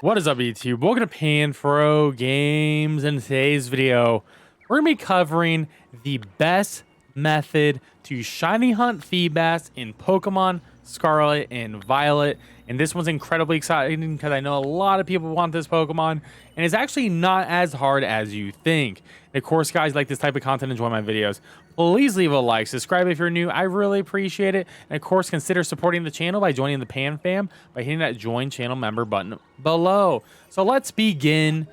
What is up, YouTube? Welcome to PanFro Games. In today's video, we're going to be covering the best method to shiny hunt FEEBAS in Pokemon Scarlet and Violet. And this one's incredibly exciting because I know a lot of people want this Pokemon, and it's actually not as hard as you think. And of course, guys, like this type of content, enjoy my videos, please leave a like, subscribe if you're new. I really appreciate it. And of course, consider supporting the channel by joining the Pan Fam by hitting that join channel member button below. So let's begin.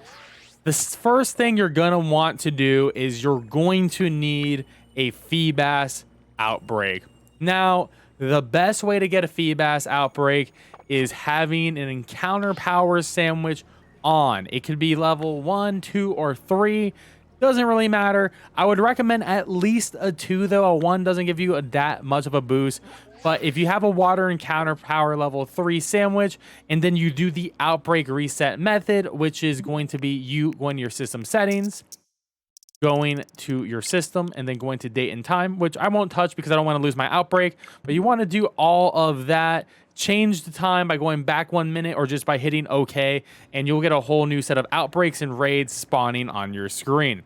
The first thing you're going to want to do is you're going to need a FEEBAS outbreak. Now, the best way to get a FEEBAS outbreak is having an encounter power sandwich on. It could be level 1, 2, or 3. Doesn't really matter. I would recommend at least a 2, though. A 1 doesn't give you that much of a boost. But if you have a water encounter power level 3 sandwich, and then you do the outbreak reset method, which is going to be you going to your system settings, going to your system, and then going to date and time, which I won't touch because I don't want to lose my outbreak. But you want to do all of that. Change the time by going back 1 minute or just by hitting OK, and you'll get a whole new set of outbreaks and raids spawning on your screen.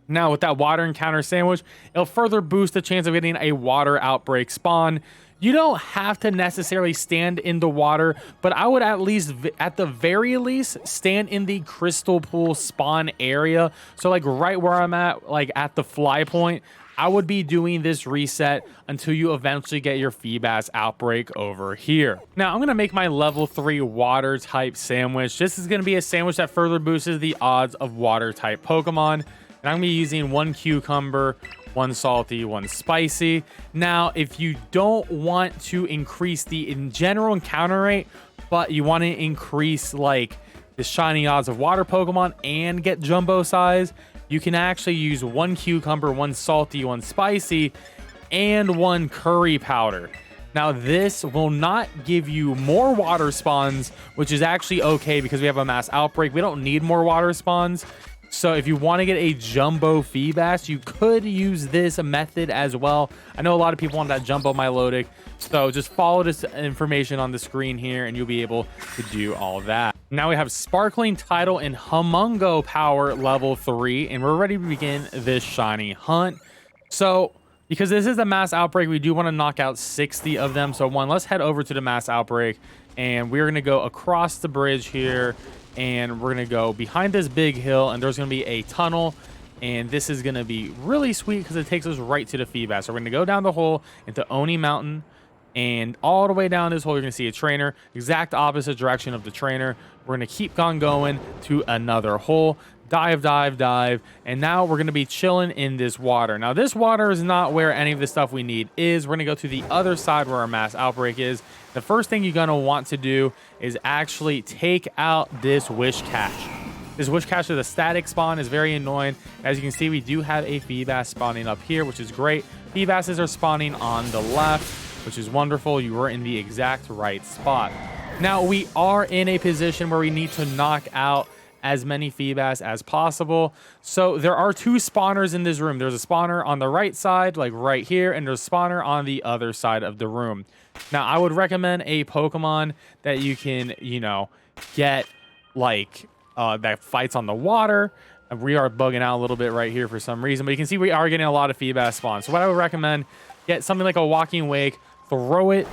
Now, with that water encounter sandwich, it'll further boost the chance of getting a water outbreak spawn. You don't have to necessarily stand in the water, but I would at least, at the very least, stand in the crystal pool spawn area. So like right where I'm at, like at the fly point, I would be doing this reset until you eventually get your FEEBAS outbreak over here. Now, I'm going to make my level 3 water type sandwich. This is going to be a sandwich that further boosts the odds of water type Pokemon. And I'm going to be using 1 cucumber, 1 salty, 1 spicy. Now, if you don't want to increase the in general encounter rate, but you want to increase like the shiny odds of water Pokemon and get jumbo size, you can actually use 1 cucumber, 1 salty, 1 spicy, and 1 curry powder. Now, this will not give you more water spawns, which is actually okay because we have a mass outbreak. We don't need more water spawns. So if you want to get a jumbo FEEBAS, you could use this method as well. I know a lot of people want that jumbo Milotic, so just follow this information on the screen here and you'll be able to do all that. Now we have Sparkling Tidal and Humungo Power level 3, and we're ready to begin this shiny hunt. So because this is a mass outbreak, we do want to knock out 60 of them. So let's head over to the mass outbreak, and we're going to go across the bridge here. And we're going to go behind this big hill, and there's going to be a tunnel, and this is going to be really sweet because it takes us right to the FEEBAS. So we're going to go down the hole into Oni Mountain, and all the way down this hole you're going to see a trainer, exact opposite direction of the trainer. We're going to keep on going to another hole, dive, dive, dive, and now we're going to be chilling in this water. Now this water is not where any of the stuff we need is. We're going to go to the other side where our mass outbreak is. The first thing you're going to want to do is actually take out this wish cache. This wish cache is a static spawn, is very annoying. As you can see, we do have a FEEBAS spawning up here, which is great. FEEBASes are spawning on the left, which is wonderful. You were in the exact right spot. Now we are in a position where we need to knock out as many FEEBAS as possible. So there are 2 spawners in this room. There's a spawner on the right side, like right here, and there's a spawner on the other side of the room. Now, I would recommend a Pokemon that you can, you know, get like that fights on the water. We are bugging out a little bit right here for some reason, but you can see we are getting a lot of FEEBAS spawns. So what I would recommend, get something like a Walking Wake, throw it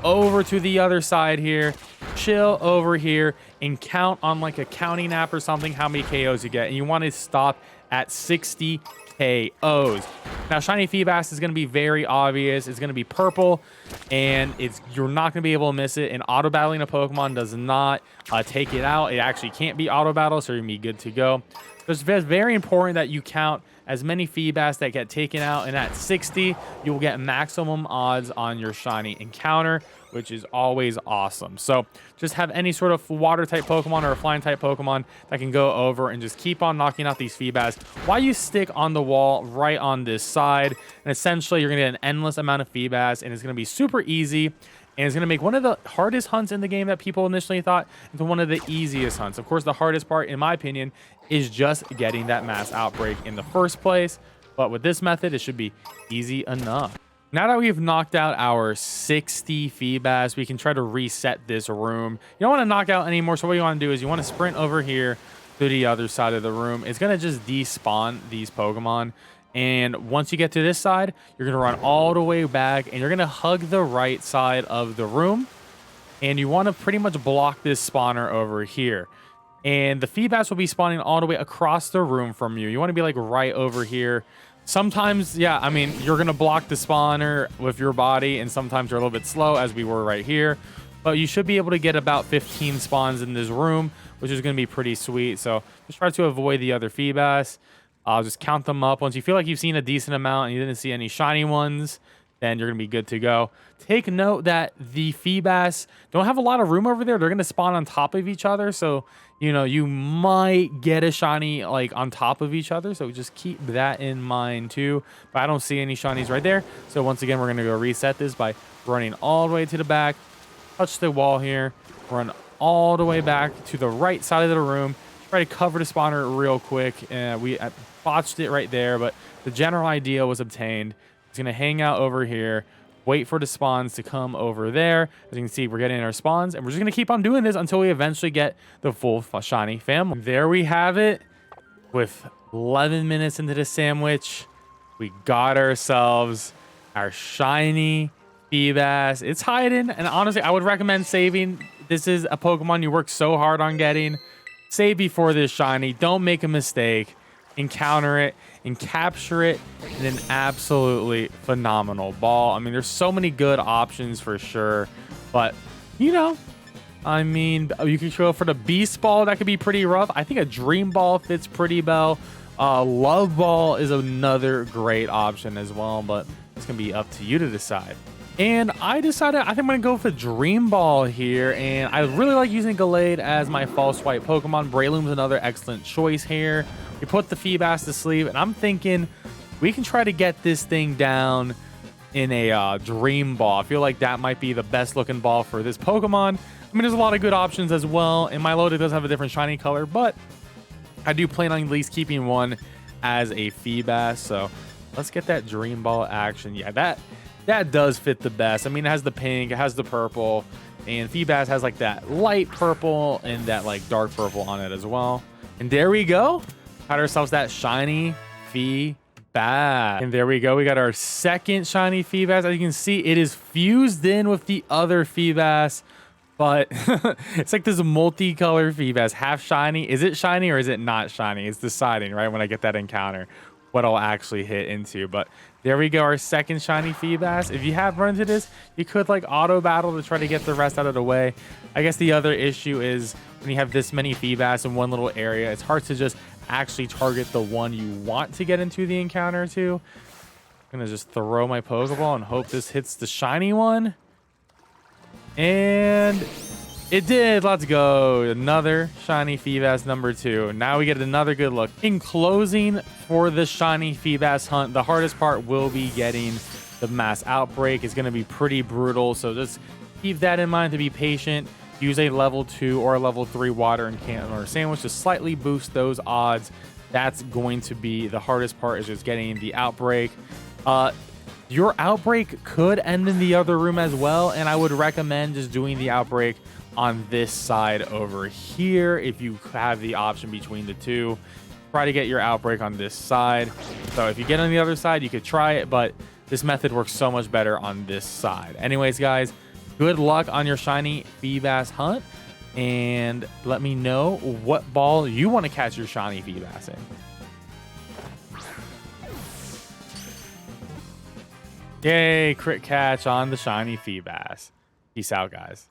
over to the other side here, chill over here, and count on like a counting app or something how many KOs you get. And you want to stop at 60 KOs. Now, shiny FEEBAS is going to be very obvious. It's going to be purple, and you're not going to be able to miss it. And auto battling a Pokemon does not take it out. It actually can't be auto battle, so you're going to be good to go. So it's very important that you count as many FEEBAS that get taken out, and at 60 you'll get maximum odds on your shiny encounter, which is always awesome. So just have any sort of water type Pokemon or a flying type Pokemon that can go over and just keep on knocking out these FEEBAS while you stick on the wall right on this side. And essentially you're gonna get an endless amount of FEEBAS, and it's gonna be super easy. And it's going to make one of the hardest hunts in the game that people initially thought into one of the easiest hunts. Of course, the hardest part, in my opinion, is just getting that mass outbreak in the first place. But with this method, it should be easy enough. Now that we've knocked out our 60 FEEBAS, we can try to reset this room. You don't want to knock out anymore, so what you want to do is you want to sprint over here to the other side of the room. It's going to just despawn these Pokemon. And once you get to this side, you're going to run all the way back, and you're going to hug the right side of the room. And you want to pretty much block this spawner over here. And the FEEBAS will be spawning all the way across the room from you. You want to be like right over here. Sometimes, yeah, I mean, you're going to block the spawner with your body, and sometimes you're a little bit slow, as we were right here. But you should be able to get about 15 spawns in this room, which is going to be pretty sweet. So just try to avoid the other FEEBAS. I'll just count them up. Once you feel like you've seen a decent amount and you didn't see any shiny ones, then you're going to be good to go. Take note that the FEEBAS don't have a lot of room over there. They're going to spawn on top of each other. So, you know, you might get a shiny like on top of each other. So just keep that in mind too. But I don't see any shinies right there. So once again, we're going to go reset this by running all the way to the back. Touch the wall here. Run all the way back to the right side of the room. Try to cover the spawner real quick. We botched it right there, but the general idea was obtained. It's going to hang out over here, wait for the spawns to come over there. As you can see, we're getting our spawns, and we're just going to keep on doing this until we eventually get the full shiny family. There we have it. With 11 minutes into the sandwich, we got ourselves our shiny FEEBAS. It's hiding, and honestly, I would recommend saving. This is a Pokemon you worked so hard on getting. Save before this shiny. Don't make a mistake. Encounter it and capture it in an absolutely phenomenal ball. I mean, there's so many good options for sure, but you know, I mean, you can go for the Beast Ball. That could be pretty rough. I think a Dream Ball fits pretty well. Love Ball is another great option as well, but it's gonna be up to you to decide. And I decided I think I'm going to go for Dream Ball here. And I really like using Gallade as my false swipe Pokemon. Breloom's another excellent choice here. We put the FEEBAS to sleep. And I'm thinking we can try to get this thing down in a Dream Ball. I feel like that might be the best looking ball for this Pokemon. I mean, there's a lot of good options as well. And my Milotic does have a different shiny color. But I do plan on at least keeping one as a FEEBAS. So let's get that Dream Ball action. Yeah, that does fit the best. I mean, it has the pink, it has the purple, and FEEBAS has like that light purple and that like dark purple on it as well. And there we go. Got ourselves that shiny FEEBAS. And there we go. We got our second shiny FEEBAS. As you can see, it is fused in with the other FEEBAS, but it's like this multicolor FEEBAS. Half shiny. Is it shiny or is it not shiny? It's deciding, right, when I get that encounter, what I'll actually hit into. But there we go, our second shiny FEEBAS. If you have run into this, you could like auto battle to try to get the rest out of the way. I guess the other issue is when you have this many FEEBAS in one little area, it's hard to just actually target the one you want to get into the encounter to. I'm gonna just throw my Pokeball and hope this hits the shiny one. And it did. Let's go. Another shiny FEEBAS number 2. Now we get another good look. In closing for the shiny FEEBAS hunt, the hardest part will be getting the mass outbreak. It's going to be pretty brutal. So just keep that in mind to be patient. Use a level 2 or a level 3 water and can or sandwich to slightly boost those odds. That's going to be the hardest part, is just getting the outbreak. Your outbreak could end in the other room as well. And I would recommend just doing the outbreak on this side over here if you have the option between the two. Try to get your outbreak on this side. So if you get on the other side, you could try it, but this method works so much better on this side. Anyways, guys, good luck on your shiny FEEBAS hunt, and let me know what ball you want to catch your shiny FEEBAS in. Yay, crit catch on the shiny FEEBAS. Peace out, guys.